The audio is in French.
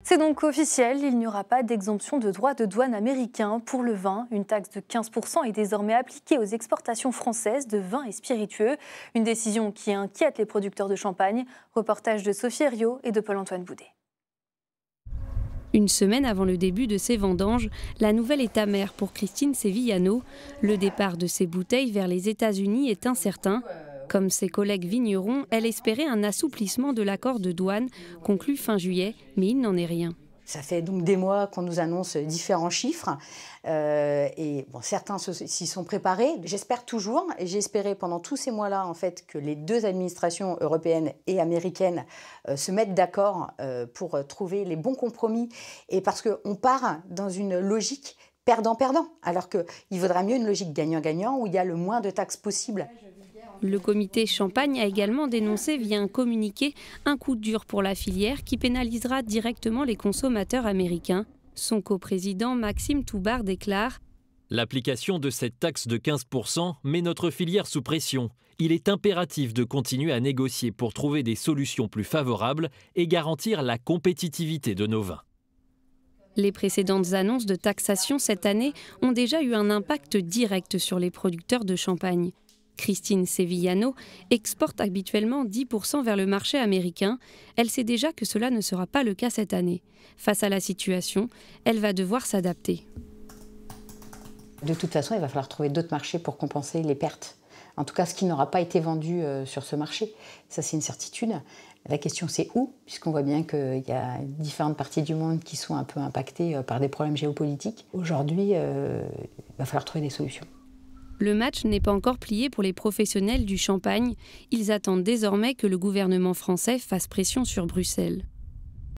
C'est donc officiel, il n'y aura pas d'exemption de droits de douane américains pour le vin. Une taxe de 15% est désormais appliquée aux exportations françaises de vins et spiritueux. Une décision qui inquiète les producteurs de champagne. Reportage de Sophie Herriot et de Paul-Antoine Boudet. Une semaine avant le début de ces vendanges, la nouvelle est amère pour Christine Sevillano. Le départ de ses bouteilles vers les États-Unis est incertain. Comme ses collègues vignerons, elle espérait un assouplissement de l'accord de douane conclu fin juillet, mais il n'en est rien. Ça fait donc des mois qu'on nous annonce différents chiffres et bon, certains s'y sont préparés. J'espère toujours, et j'ai espéré pendant tous ces mois-là en fait, que les deux administrations européennes et américaines se mettent d'accord pour trouver les bons compromis. Et parce qu'on part dans une logique perdant-perdant, alors qu'il vaudrait mieux une logique gagnant-gagnant où il y a le moins de taxes possible. Le comité Champagne a également dénoncé via un communiqué un coup dur pour la filière qui pénalisera directement les consommateurs américains. Son coprésident Maxime Toubard déclare : l'application de cette taxe de 15% met notre filière sous pression. Il est impératif de continuer à négocier pour trouver des solutions plus favorables et garantir la compétitivité de nos vins. Les précédentes annonces de taxation cette année ont déjà eu un impact direct sur les producteurs de champagne. Christine Sevillano exporte habituellement 10% vers le marché américain. Elle sait déjà que cela ne sera pas le cas cette année. Face à la situation, elle va devoir s'adapter. De toute façon, il va falloir trouver d'autres marchés pour compenser les pertes. En tout cas, ce qui n'aura pas été vendu sur ce marché. Ça, c'est une certitude. La question, c'est où, puisqu'on voit bien qu'il y a différentes parties du monde qui sont un peu impactées par des problèmes géopolitiques. Aujourd'hui, il va falloir trouver des solutions. Le match n'est pas encore plié pour les professionnels du champagne. Ils attendent désormais que le gouvernement français fasse pression sur Bruxelles.